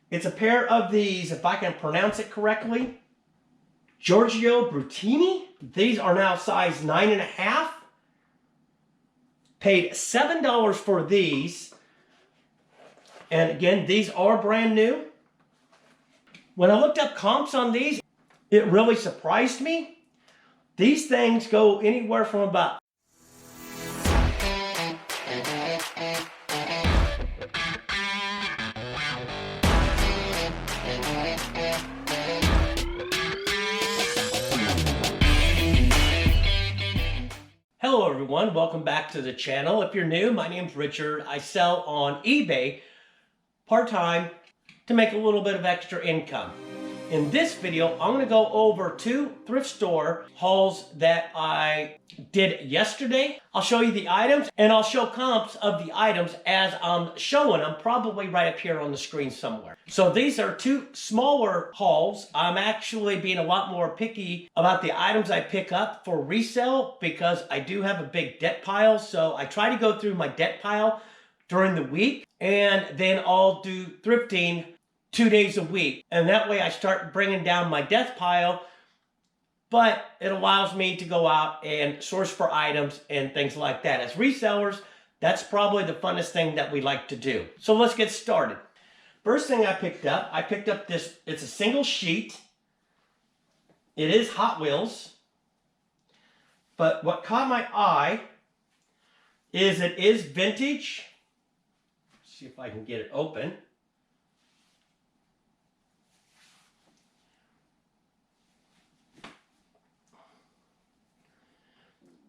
It's a pair of these, if I can pronounce it correctly, Giorgio Brutini. These are now size 9.5. Paid $7 for these. And again, these are brand new. When I looked up comps on these, it really surprised me. These things go anywhere from about Hello everyone, welcome back to the channel. If you're new, my name's Richard. I sell on eBay part-time to make a little bit of extra income. In this video, I'm going to go over 2 thrift store hauls that I did yesterday. I'll show you the items and I'll show comps of the items as I'm showing them, probably right up here on the screen somewhere. So these are 2 smaller hauls. I'm actually being a lot more picky about the items I pick up for resale because I do have a big debt pile. So I try to go through my debt pile during the week and then I'll do thrifting 2 days a week. And that way I start bringing down my debt pile, but it allows me to go out and source for items and things like that. As resellers, that's probably the funnest thing that we like to do. So let's get started. First thing I picked up this, it's a single sheet. It is Hot Wheels. But what caught my eye is it is vintage. Let's see if I can get it open.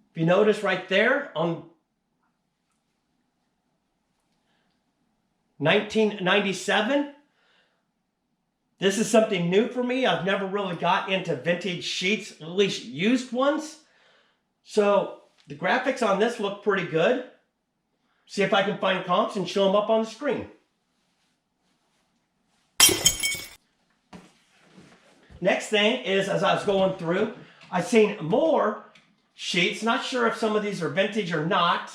If you notice right there on 1997, this is something new for me. I've never really got into vintage sheets, at least used ones. So the graphics on this look pretty good. See if I can find comps and show them up on the screen. Next thing is, as I was going through, I seen more sheets. Not sure if some of these are vintage or not.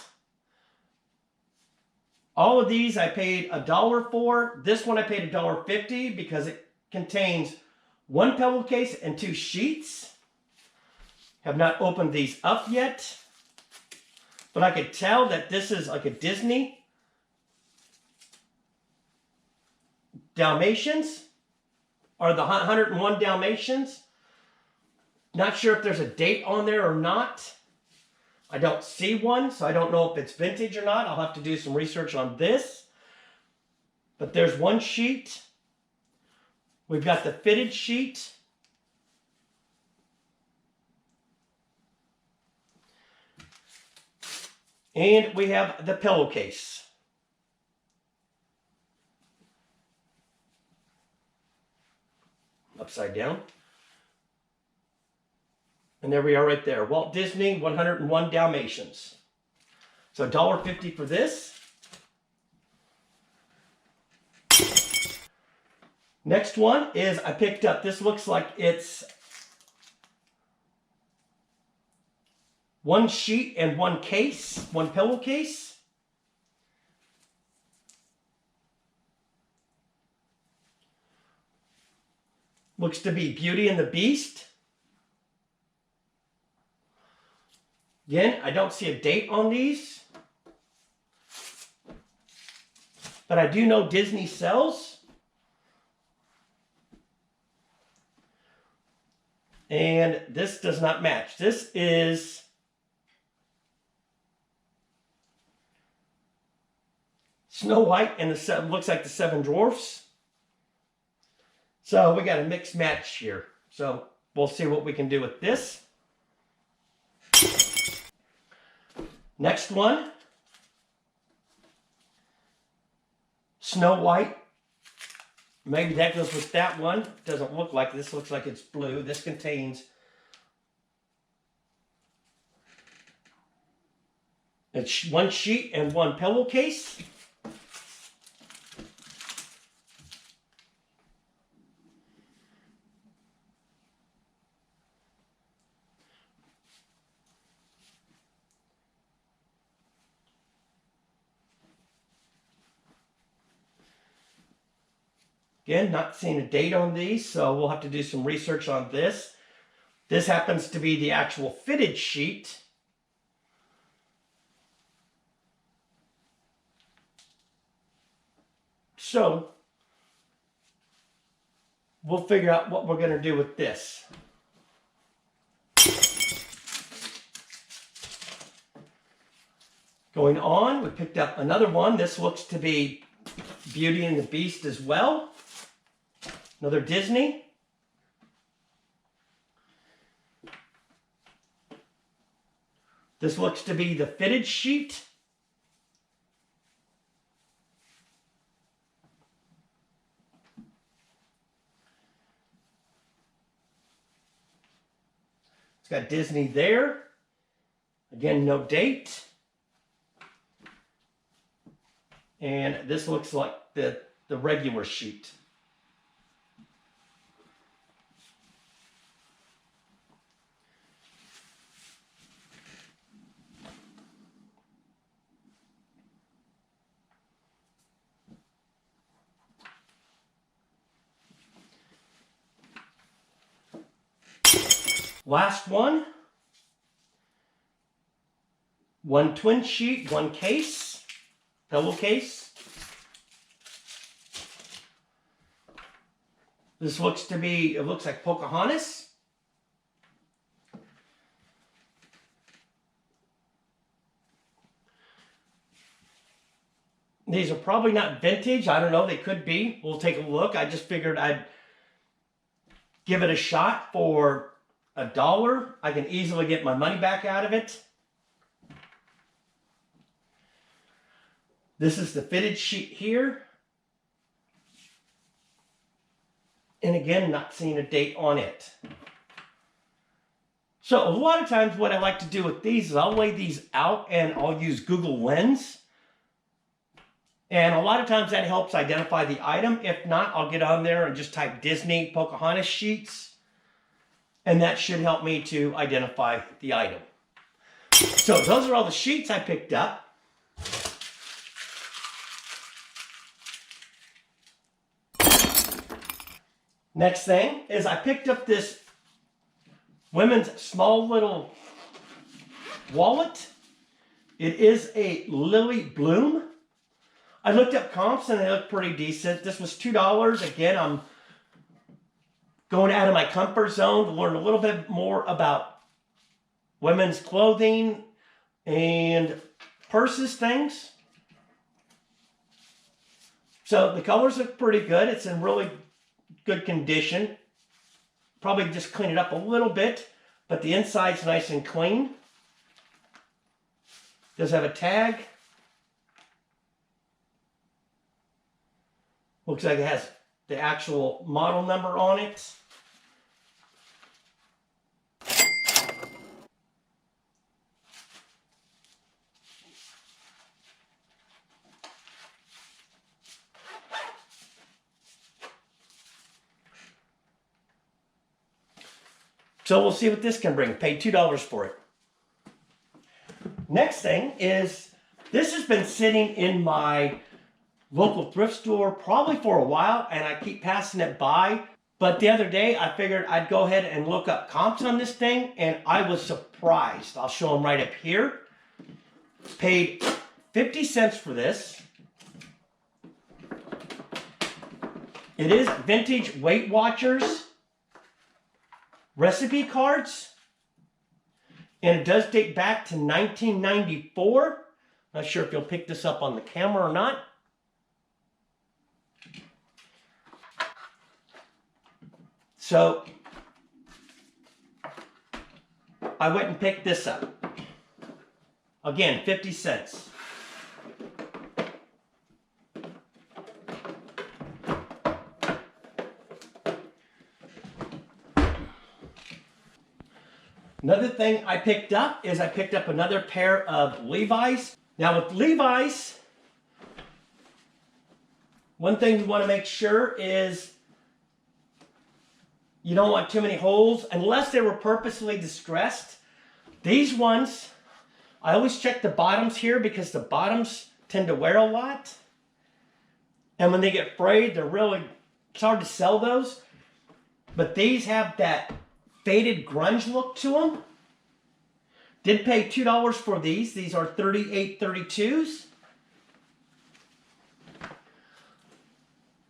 All of these I paid $1 for. This one I paid $1.50 because it contains 1 pillowcase and 2 sheets. Have not opened these up yet, but I could tell that this is like a Disney Dalmatians, or the 101 Dalmatians. Not sure if there's a date on there or not. I don't see one, so I don't know if it's vintage or not. I'll have to do some research on this. But there's one sheet. We've got the fitted sheet. And we have the pillowcase. Upside down. And there we are right there. Walt Disney 101 Dalmatians. So $1.50 for this. Next one is I picked up, this looks like it's 1 sheet and 1 case, 1 pillowcase. Looks to be Beauty and the Beast. Again, I don't see a date on these, but I do know Disney sells. And this does not match. This is Snow White and looks like the 7 Dwarfs. So we got a mixed match here. So we'll see what we can do with this. Next one, Snow White. Maybe that goes with that one. Doesn't look like this. Looks like it's blue. This contains it's 1 sheet and 1 pillowcase. Again, not seeing a date on these, so we'll have to do some research on this. This happens to be the actual fitted sheet. So we'll figure out what we're going to do with this. Going on, we picked up another one. This looks to be Beauty and the Beast as well. Another Disney. This looks to be the fitted sheet. It's got Disney there. Again, no date. And this looks like the regular sheet. Last one. One twin sheet, one case, pillowcase. This looks to be, it looks like Pocahontas. These are probably not vintage. I don't know, they could be. We'll take a look. I just figured I'd give it a shot for $1. I can easily get my money back out of it. This is the fitted sheet here. And again, not seeing a date on it. So a lot of times what I like to do with these is I'll lay these out and I'll use Google Lens. And a lot of times that helps identify the item. If not, I'll get on there and just type Disney Pocahontas sheets. And that should help me to identify the item. So those are all the sheets I picked up. Next thing is I picked up this women's small little wallet. It is a Lily Bloom. I looked up comps and they look pretty decent. This was $2. Again, I'm going out of my comfort zone to learn a little bit more about women's clothing and purses things. So the colors look pretty good. It's in really good condition. Probably just clean it up a little bit, but the inside's nice and clean. Does have a tag. Looks like it has the actual model number on it. So we'll see what this can bring. Paid $2 for it. Next thing is, this has been sitting in my local thrift store probably for a while, and I keep passing it by. But the other day, I figured I'd go ahead and look up comps on this thing, and I was surprised. I'll show them right up here. Paid 50 cents for this. It is vintage Weight Watchers recipe cards, and it does date back to 1994. Not sure if you'll pick this up on the camera or not. So I went and picked this up. Again, 50 cents. Another thing I picked up is I picked up another pair of Levi's. Now with Levi's, one thing you want to make sure is you don't want too many holes unless they were purposely distressed. These ones, I always check the bottoms here because the bottoms tend to wear a lot. And when they get frayed, they're really It's hard to sell those, but these have that faded grunge look to them. Did pay $2 for these. These are 3832s.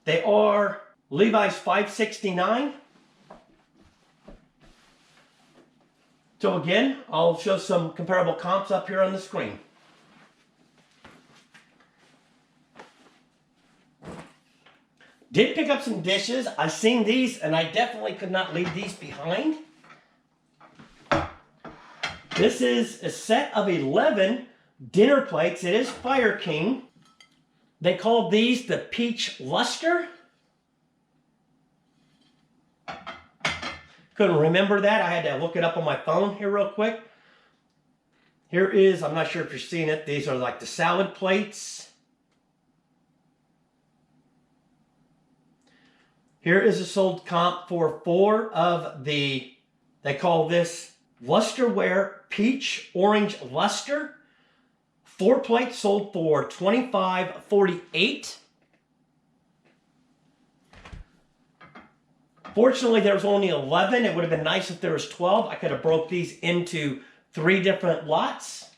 They are Levi's 569. So again, I'll show some comparable comps up here on the screen. Did pick up some dishes. I've seen these and I definitely could not leave these behind. This is a set of 11 dinner plates. It is Fire King. They call these the Peach Luster. Couldn't remember that. I had to look it up on my phone here real quick. Here is, I'm not sure if you're seeing it, these are like the salad plates. Here is a sold comp for 4 of the, they call this Lusterware Peach Orange Luster. 4 plates sold for $25.48. Fortunately, there was only 11. It would have been nice if there was 12. I could have broke these into 3 different lots.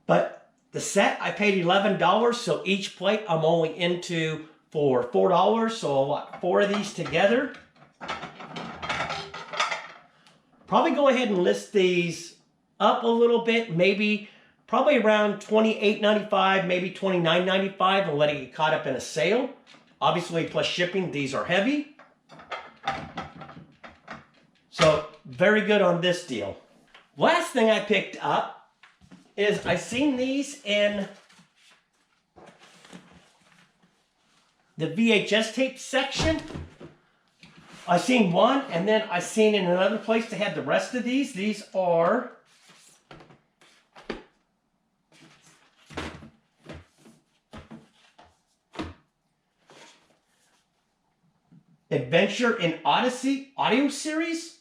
But the set, I paid $11, so each plate I'm only into for $4, so I'll lot 4 of these together. Probably go ahead and list these up a little bit, maybe probably around $28.95, maybe $29.95, and let it get caught up in a sale. Obviously, plus shipping, these are heavy. So, very good on this deal. Last thing I picked up is I seen these in the VHS tape section. I seen one, and then I seen in another place they had the rest of these. These are Adventure in Odyssey audio series.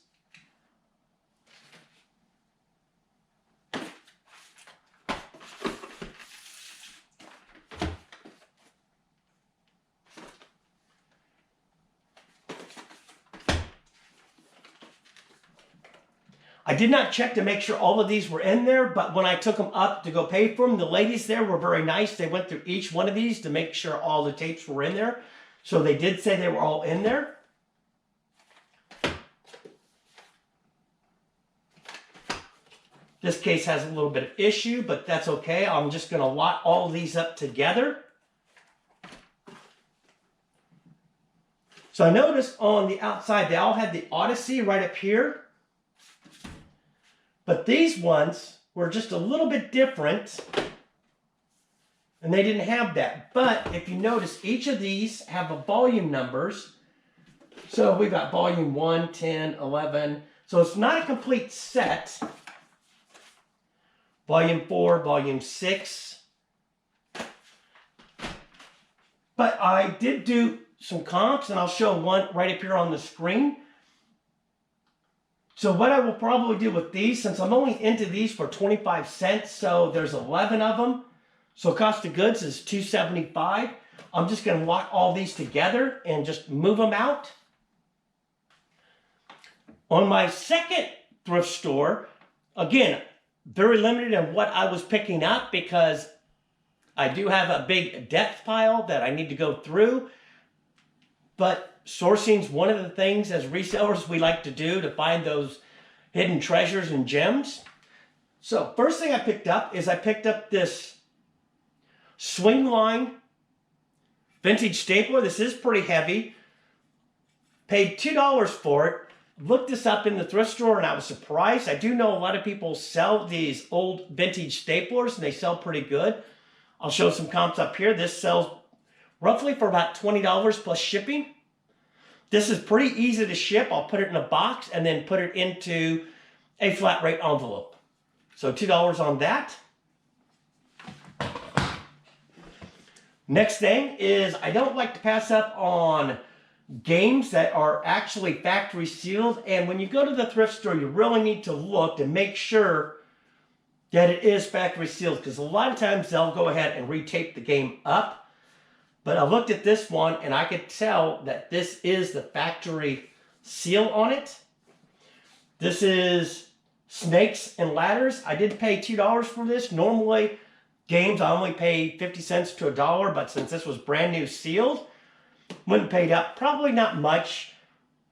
I did not check to make sure all of these were in there, but when I took them up to go pay for them, the ladies there were very nice. They went through each one of these to make sure all the tapes were in there. So they did say they were all in there. This case has a little bit of issue, but that's okay. I'm just going to lot all of these up together. So I noticed on the outside, they all had the Odyssey right up here. But these ones were just a little bit different. And they didn't have that. But if you notice, each of these have a volume numbers. So we've got volume 1, 10, 11. So it's not a complete set. Volume 4, volume 6. But I did do some comps, and I'll show one right up here on the screen. So what I will probably do with these, since I'm only into these for 25 cents, so there's 11 of them. So cost of goods is $2.75. I'm just going to lock all these together and just move them out. On my second thrift store, again, very limited on what I was picking up because I do have a big depth pile that I need to go through. But sourcing is one of the things as resellers we like to do to find those hidden treasures and gems. So first thing I picked up is I picked up this Swingline vintage stapler. This is pretty heavy. Paid $2 for it. Looked this up in the thrift store and I was surprised. I do know a lot of people sell these old vintage staplers and they sell pretty good. I'll show some comps up here. This sells roughly for about $20 plus shipping. This is pretty easy to ship. I'll put it in a box and then put it into a flat rate envelope. So $2 on that. Next thing is I don't like to pass up on games that are actually factory sealed. And when you go to the thrift store, you really need to look to make sure that it is factory sealed because a lot of times they'll go ahead and retape the game up. But I looked at this one and I could tell that this is the factory seal on it. This is Snakes and Ladders. I did pay $2 for this. Normally, games I only pay 50 cents to $1, but since this was brand new sealed, wouldn't paid up. Probably not much.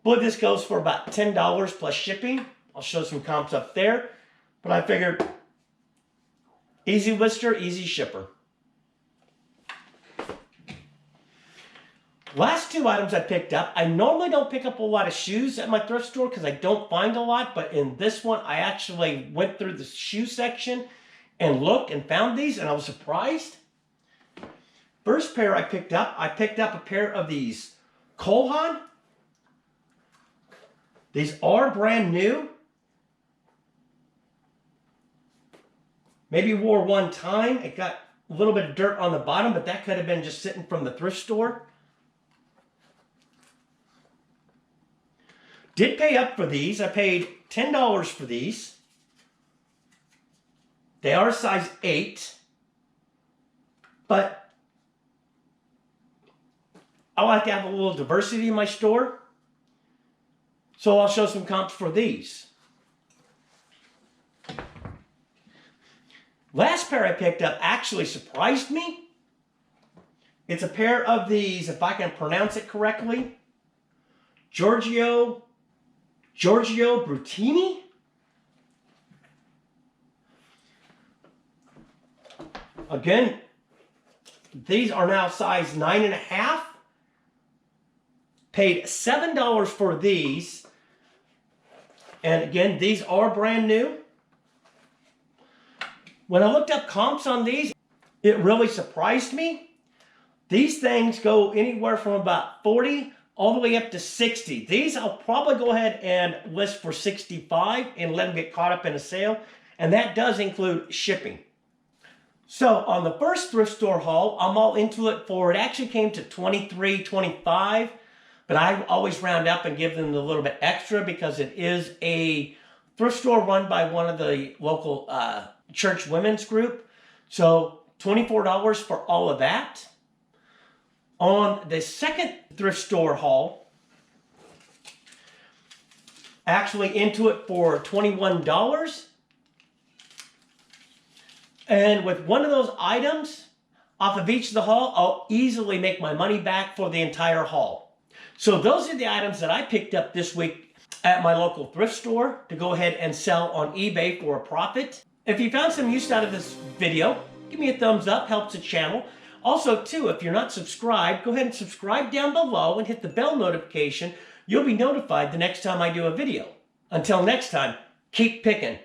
But this goes for about $10 plus shipping. I'll show some comps up there. But I figured, easy lister, easy shipper. Last two items I picked up. I normally don't pick up a lot of shoes at my thrift store because I don't find a lot. But in this one, I actually went through the shoe section and looked and found these, and I was surprised. First pair I picked up a pair of these Haan. These are brand new. Maybe wore one time. It got a little bit of dirt on the bottom, but that could have been just sitting from the thrift store. Did pay up for these. I paid $10 for these. They are size 8. But I like to have a little diversity in my store. So I'll show some comps for these. Last pair I picked up actually surprised me. It's a pair of these, if I can pronounce it correctly, Giorgio Brutini. Again, these are now size 9.5. Paid $7 for these. And again, these are brand new. When I looked up comps on these, it really surprised me. These things go anywhere from about 40 all the way up to 60. These I'll probably go ahead and list for 65 and let them get caught up in a sale. And that does include shipping. So on the first thrift store haul, I'm all into it for, it actually came to $23, $25. But I always round up and give them a little bit extra because it is a thrift store run by one of the local church women's group. So $24 for all of that. On the second thrift store haul, actually into it for $21. And with one of those items off of each of the haul, I'll easily make my money back for the entire haul. So those are the items that I picked up this week at my local thrift store to go ahead and sell on eBay for a profit. If you found some use out of this video, give me a thumbs up, helps the channel. Also, too, if you're not subscribed, go ahead and subscribe down below and hit the bell notification. You'll be notified the next time I do a video. Until next time, keep picking.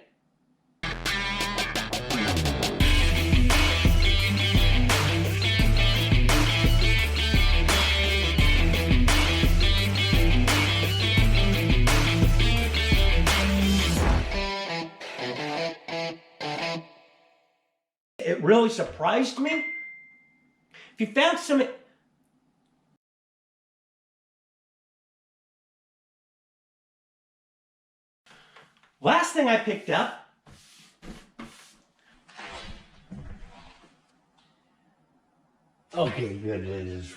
It really surprised me. If you found some... Last thing I picked up. Okay, good. It is